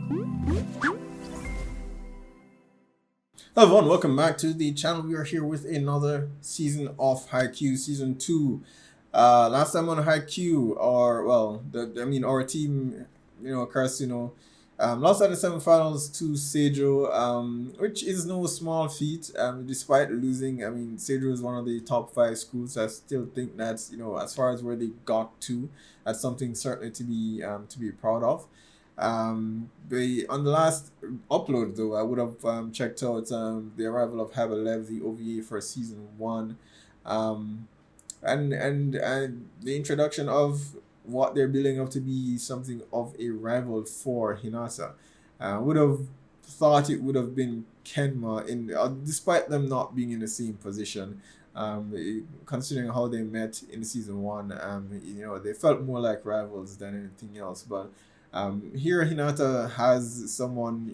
Hello everyone, welcome back to the channel. We are here with another season of Haikyuu, season 2. Last time on Haikyuu, our team, Karasuno, lost at the semifinals to Seijo, which is no small feat. Despite losing, Seijo is one of the top 5 schools. I still think that's, as far as where they got to, that's something certainly to be proud of. On the last upload though, I would have checked out the arrival of Habalev, the OVA for season 1, um, and the introduction of what they're building up to be something of a rival for Hinata. Would have thought it would have been Kenma despite them not being in the same position. Considering how they met in season 1, they felt more like rivals than anything else. But here Hinata has someone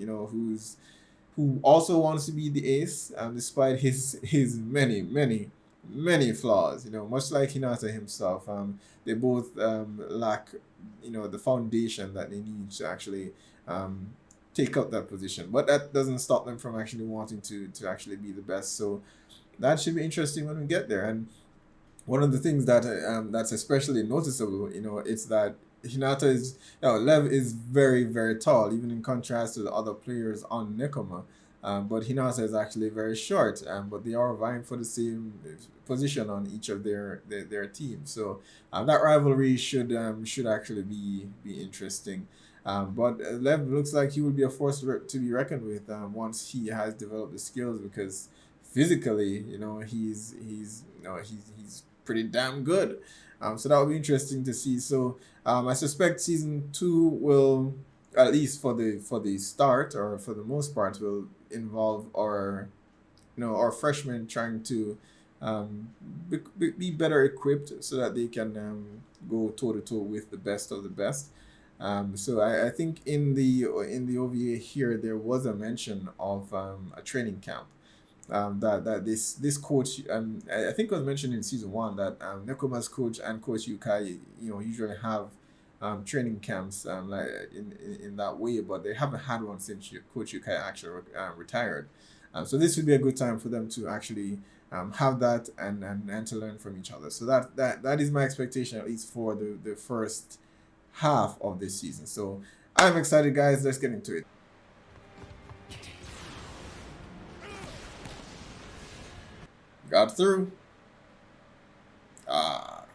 who also wants to be the ace, despite his many flaws. Much like Hinata himself, they both lack the foundation that they need to actually take up that position. But that doesn't stop them from actually wanting to actually be the best. So that should be interesting when we get there. And one of the things that that's especially noticeable, it's that Hinata is, Lev is very, very tall, even in contrast to the other players on Nekoma. But Hinata is actually very short, but they are vying for the same position on each of their teams. So that rivalry should actually be interesting. But Lev looks like he will be a force to be reckoned with once he has developed the skills, because physically, he's pretty damn good. So that will be interesting to see. So I suspect season 2 will, at least for the start, or for the most part, will involve our freshmen trying to be better equipped so that they can go toe to toe with the best of the best. So I think in the OVA here there was a mention of a training camp. That this coach, I think it was mentioned in season 1 that Nekoma's coach and Coach Yukai, usually have training camps like in that way, but they haven't had one since Coach Yukai actually retired. So this would be a good time for them to actually have that and to learn from each other. So that is my expectation, at least for the first half of this season. So I'm excited, guys. Let's get into it. Got through. Ah.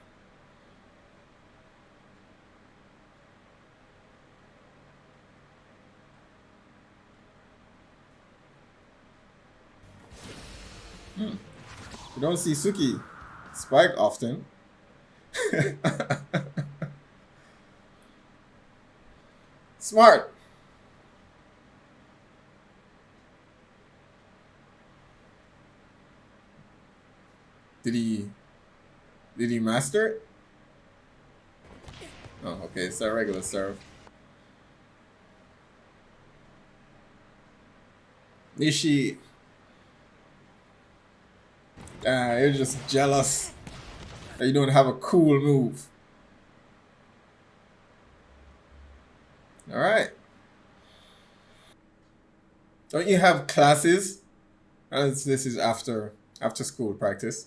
You don't see Suki spike often. Smart. Did he master it? Oh, okay, it's a regular serve. Nishi. You're just jealous that you don't have a cool move. Alright. Don't you have classes? This is after school practice.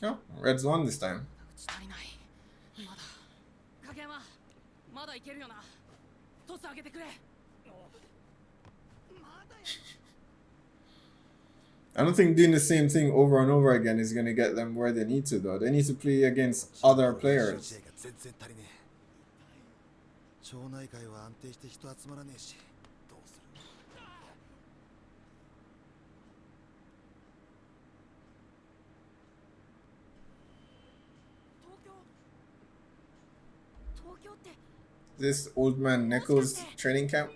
Oh, Red's won this time. I don't think doing the same thing over and over again is going to get them where they need to, though. They need to play against other players. This old man Neko's training camp?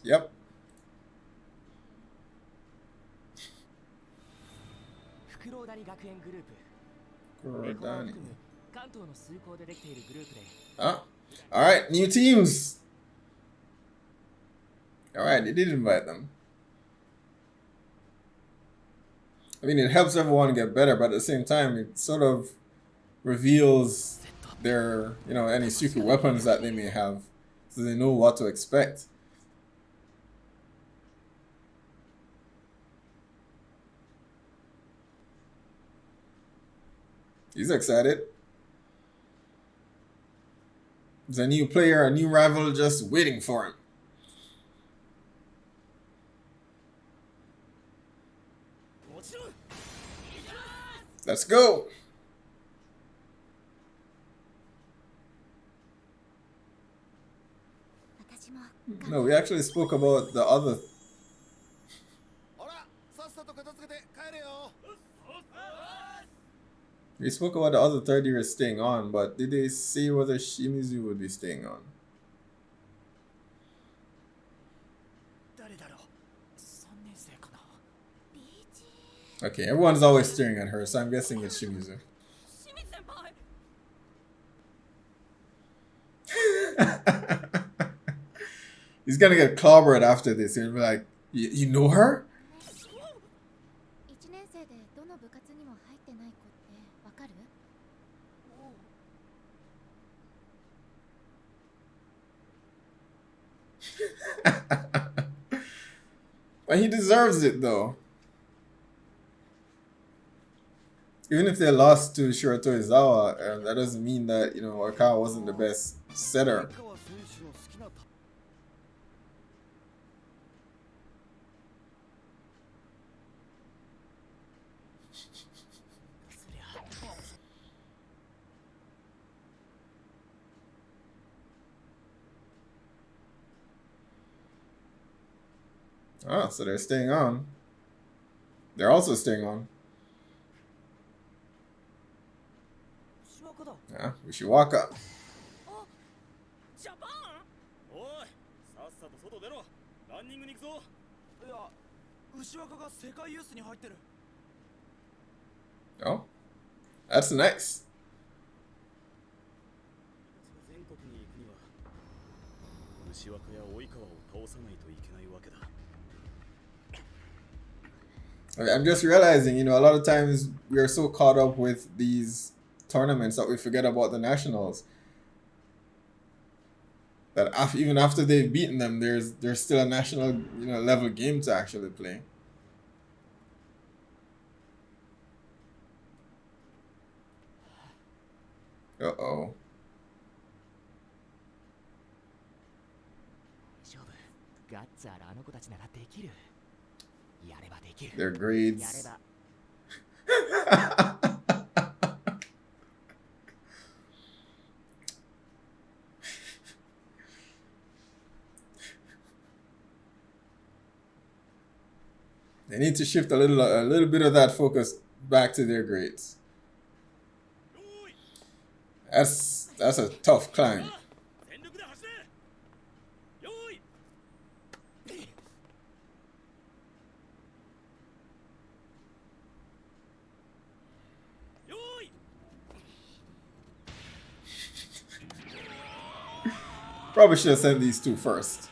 Yep. Ah, alright, new teams. Alright, they did invite them. I mean, it helps everyone get better, but at the same time, it sort of reveals their, any secret weapons that they may have, so they know what to expect. He's excited. There's a new player, a new rival just waiting for him. Let's go. No, we actually spoke about the other. We spoke about the other third year staying on, but did they say whether Shimizu would be staying on? Okay, everyone's always staring at her, so I'm guessing it's Shimizu. He's gonna get clobbered after this. He'll be like, you know her? But he deserves it though. Even if they lost to Shirato Izawa, that doesn't mean that, Arakawa wasn't the best setter. Ah, so they're staying on. They're also staying on. Yeah, Ushiwaka. Oh, that's nice. I'm just realizing, a lot of times we are so caught up with these tournaments that we forget about the nationals. That even after they've beaten them, there's still a national level game to actually play. Uh-oh. Their grades. They need to shift a little bit of that focus back to their grades. That's a tough climb. Probably should have sent these two first.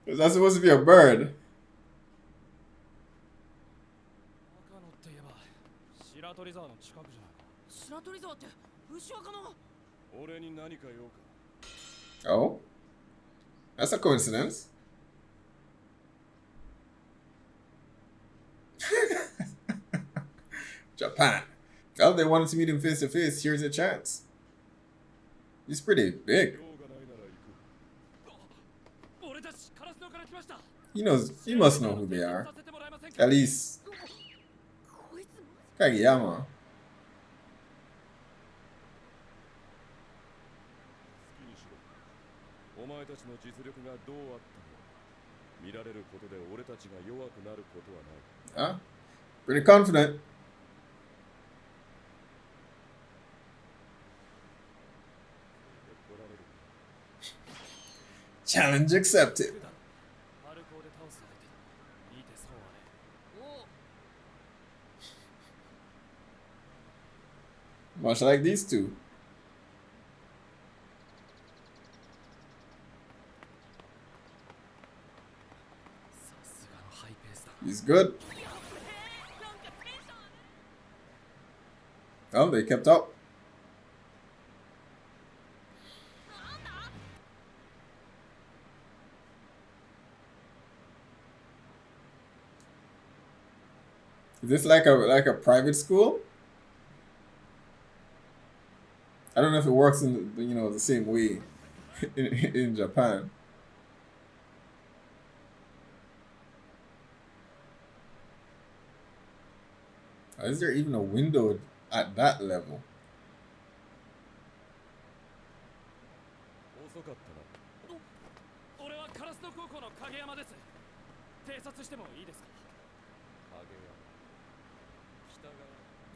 Is that supposed to be a bird? Oh, that's a coincidence. Japan. Well, they wanted to meet him face to face. Here's a chance. He's pretty big. He must know who they are. At least Kageyama. Huh? Pretty confident. Challenge accepted. Much like these two. He's good. Oh, they kept up. Is this like a private school? I don't know if it works in the same way in Japan. Is there even a window at that level?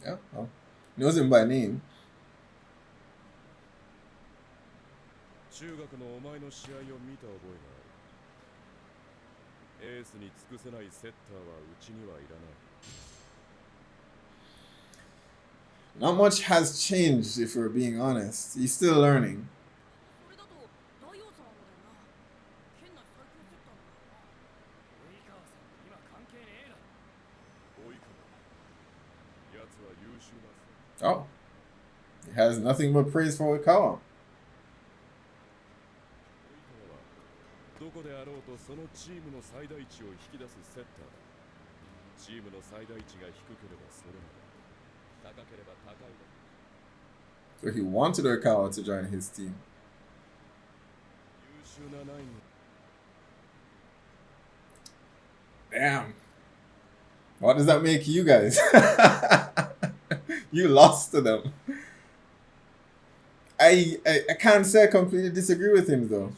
Yeah, well, knows him by name. 中学のお前の試合を見た覚えがある。エースに尽くせないセッターはうちにはいらない。 Not much has changed, if we're being honest. He's still learning. Oh, he has nothing but praise for Oikawa. どこであろうとそのチームの最大値を引き出すセッターだ。チームの最大値が低ければそれまで。 So he wanted Oikawa to join his team. Damn. What does that make you guys? You lost to them. I can't say I completely disagree with him though.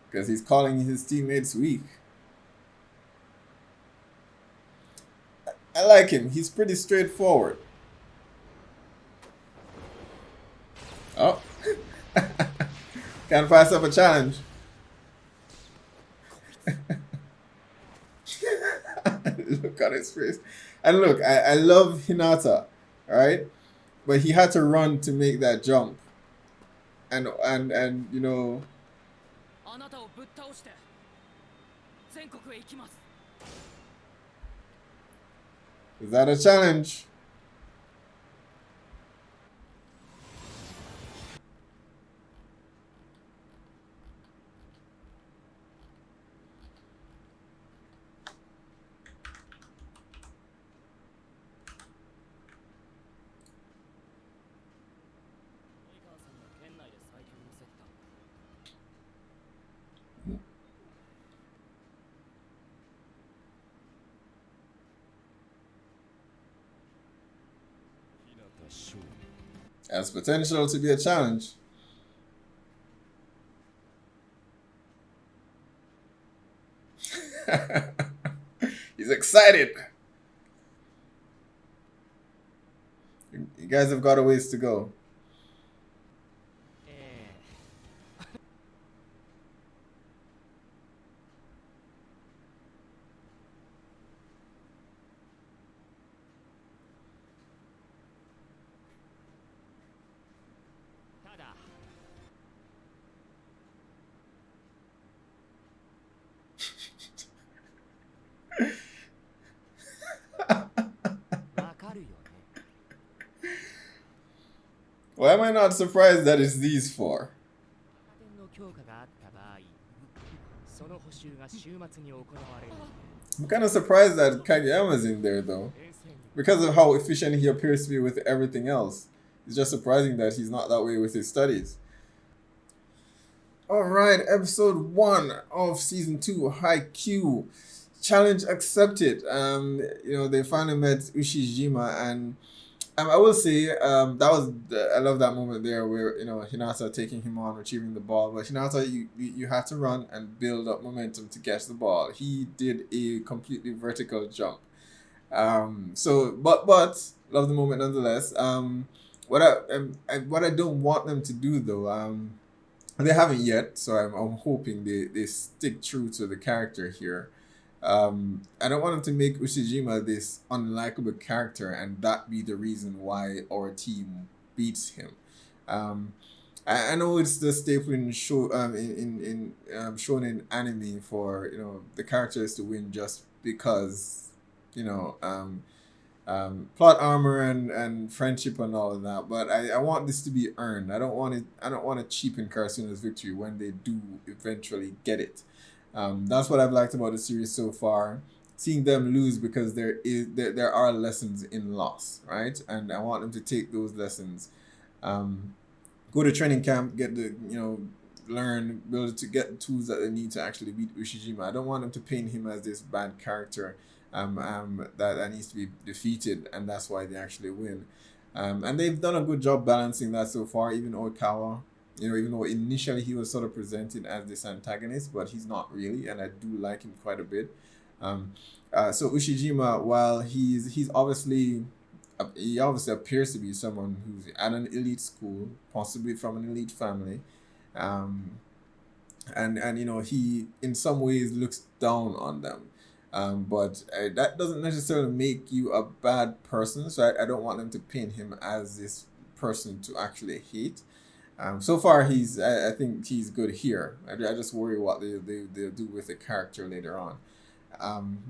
Because he's calling his teammates weak. I like him. He's pretty straightforward. Oh. Can't pass up a challenge. Look at his face. And look, I love Hinata, alright? But he had to run to make that jump. And you know... Is that a challenge? Has potential to be a challenge. He's excited. You guys have got a ways to go. Why am I not surprised that it's these four? I'm kind of surprised that Kageyama's in there though. Because of how efficient he appears to be with everything else. It's just surprising that he's not that way with his studies. Alright, episode 1 of season 2, Haikyu. Challenge accepted. They finally met Ushijima, and I will say that was I love that moment there where Hinata taking him on retrieving the ball, but Hinata you had to run and build up momentum to catch the ball. He did a completely vertical jump. So but love the moment nonetheless. What I don't want them to do though they haven't yet, so I'm hoping they stick true to the character here. I don't want them to make Ushijima this unlikable character and that be the reason why our team beats him. Um, I know it's the staple in show shown in anime for the characters to win just because you know plot armor and friendship and all of that. But I want this to be earned. I don't want it. I don't want to cheapen Karasuno's victory when they do eventually get it. That's what I've liked about the series so far. Seeing them lose because there are lessons in loss, right? And I want them to take those lessons. Go to training camp, get the learn, build to get the tools that they need to actually beat Ushijima. I don't want them to paint him as this bad character that needs to be defeated, and that's why they actually win. And they've done a good job balancing that so far. Even Oikawa, even though initially he was sort of presented as this antagonist, but he's not really, and I do like him quite a bit. So Ushijima, while he's obviously he obviously appears to be someone who's at an elite school, possibly from an elite family, um, and he in some ways looks down on them. But that doesn't necessarily make you a bad person. So I don't want them to paint him as this person to actually hate. So far, I think he's good here. I just worry what they'll do with the character later on.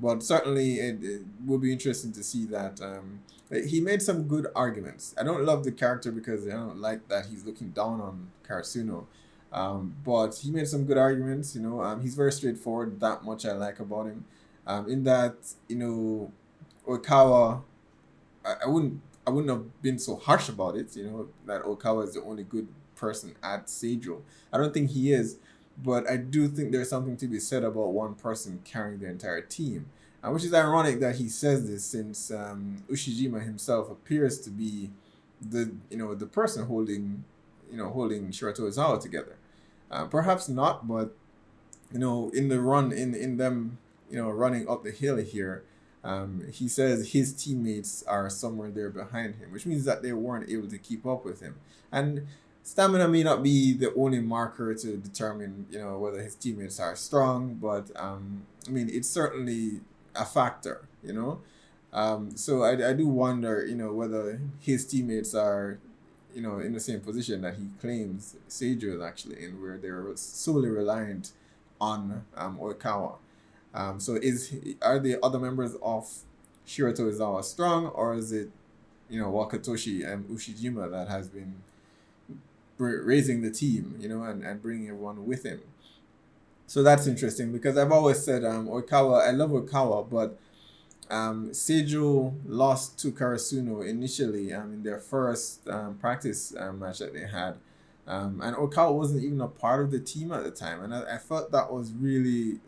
But certainly, it will be interesting to see that he made some good arguments. I don't love the character because I don't like that he's looking down on Karasuno. But he made some good arguments. He's very straightforward. That much I like about him. In that Oikawa, I wouldn't have been so harsh about it. That Oikawa is the only good person at Seijo. I don't think he is, but I do think there's something to be said about one person carrying the entire team, which is ironic that he says this since Ushijima himself appears to be the person holding Shirato Ozawa together. Perhaps not, but in the run in them running up the hill here, he says his teammates are somewhere there behind him, which means that they weren't able to keep up with him. And stamina may not be the only marker to determine, whether his teammates are strong, but it's certainly a factor. So I do wonder, whether his teammates are, in the same position that he claims Seijo is actually in, where they're solely reliant on Oikawa. So are the other members of Shirato Ozawa strong, or is it, Wakatoshi and Ushijima that has been raising the team, and bringing everyone with him? So that's interesting because I've always said Oikawa, I love Oikawa, but Seijo lost to Karasuno initially in their first practice match that they had. And Okawa wasn't even a part of the team at the time. And I felt that was really,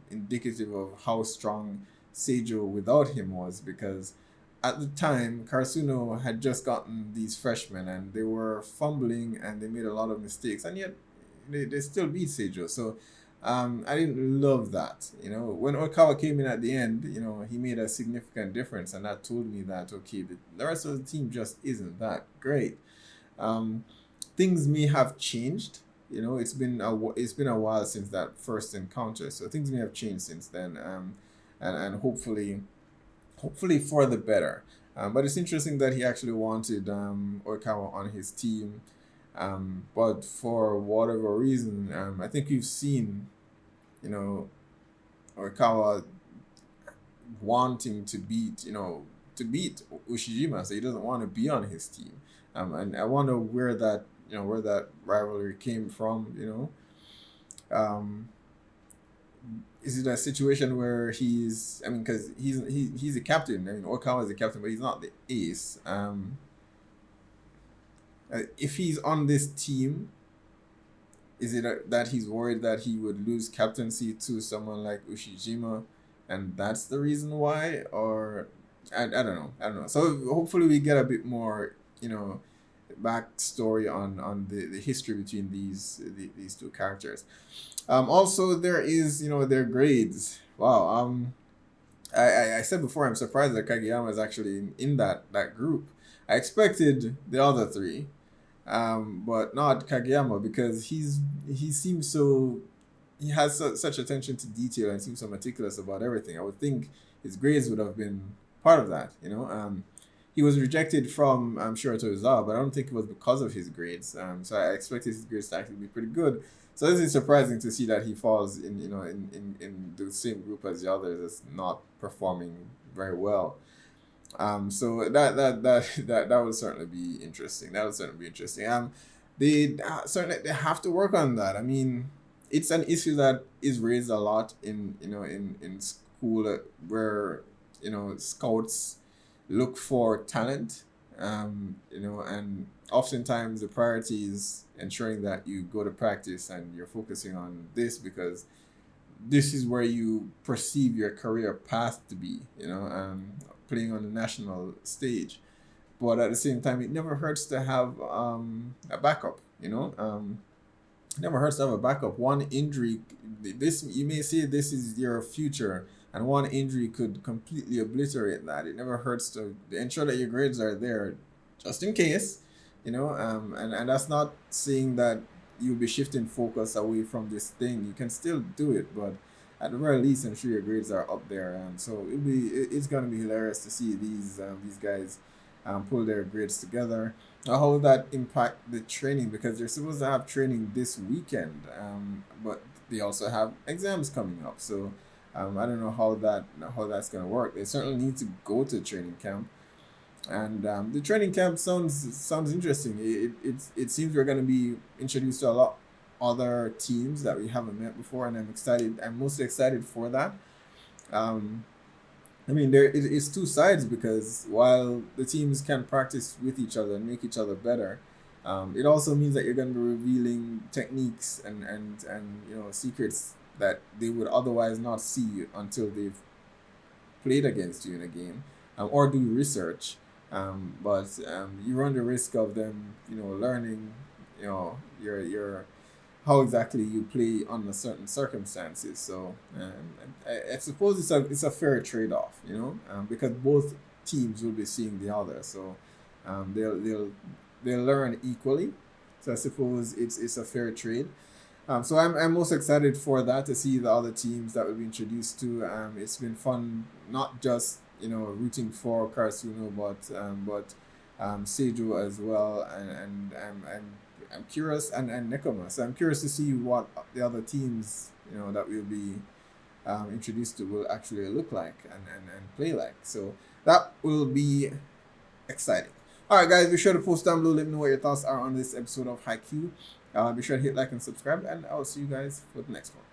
indicative of how strong Seijo without him was, because at the time, Karasuno had just gotten these freshmen and they were fumbling and they made a lot of mistakes. And yet, they still beat Seijo. So I didn't love that. When Okawa came in at the end, he made a significant difference. And that told me that, okay, the rest of the team just isn't that great. Things may have changed. It's been a while since that first encounter, so things may have changed since then, and hopefully for the better. But it's interesting that he actually wanted Oikawa on his team, but for whatever reason, I think we've seen, Oikawa wanting to beat Ushijima, so he doesn't want to be on his team. And I wonder where that rivalry came from. Is it a situation where because he's a captain. Okawa is a captain, but he's not the ace. If he's on this team, is it that he's worried that he would lose captaincy to someone like Ushijima, and that's the reason why, or I don't know. So hopefully we get a bit more, backstory on the history between these two characters. Also there is, their grades. Wow. I said before, I'm surprised that Kageyama is actually in that group. I expected the other three, but not Kageyama, because he seems so, he has such attention to detail and seems so meticulous about everything. I would think his grades would have been part of that. He was rejected from, I'm sure, Tozawa, but I don't think it was because of his grades. So I expected his grades to actually be pretty good. So this is surprising to see that he falls in the same group as the others, as not performing very well. So that would certainly be interesting. That would certainly be interesting. They have to work on that. I mean, it's an issue that is raised a lot in school, where scouts look for talent, and oftentimes the priority is ensuring that you go to practice and you're focusing on this because this is where you perceive your career path to be, playing on the national stage. But at the same time, it never hurts to have a backup, it never hurts to have a backup. One injury, this you may say this is your future, and one injury could completely obliterate that. It never hurts to ensure that your grades are there, just in case, and that's not saying that you'll be shifting focus away from this thing. You can still do it, but at the very least, I'm sure your grades are up there. So it's gonna be hilarious to see these guys pull their grades together. How will that impact the training? Because they're supposed to have training this weekend, but they also have exams coming up. So I don't know how that's gonna work. They certainly need to go to training camp, and the training camp sounds interesting. It seems we're gonna be introduced to a lot other teams that we haven't met before, and I'm excited. I'm mostly excited for that. Um, I mean, it's two sides, because while the teams can practice with each other and make each other better, it also means that you're going to be revealing techniques and secrets that they would otherwise not see until they've played against you in a game, or do research. But you run the risk of them, learning, your how exactly you play under certain circumstances. So I suppose it's a fair trade off, because both teams will be seeing the other, so they'll learn equally. So I suppose it's a fair trade. So I'm most excited for that, to see the other teams that we'll be introduced to. It's been fun, not just rooting for Karasuno, but Seijo as well, and I'm curious, and Nekoma. So I'm curious to see what the other teams that we'll be introduced to will actually look like and play like. So that will be exciting. All right, guys, be sure to post down below. Let me know what your thoughts are on this episode of Haikyu. Be sure to hit like and subscribe, and I'll see you guys for the next one.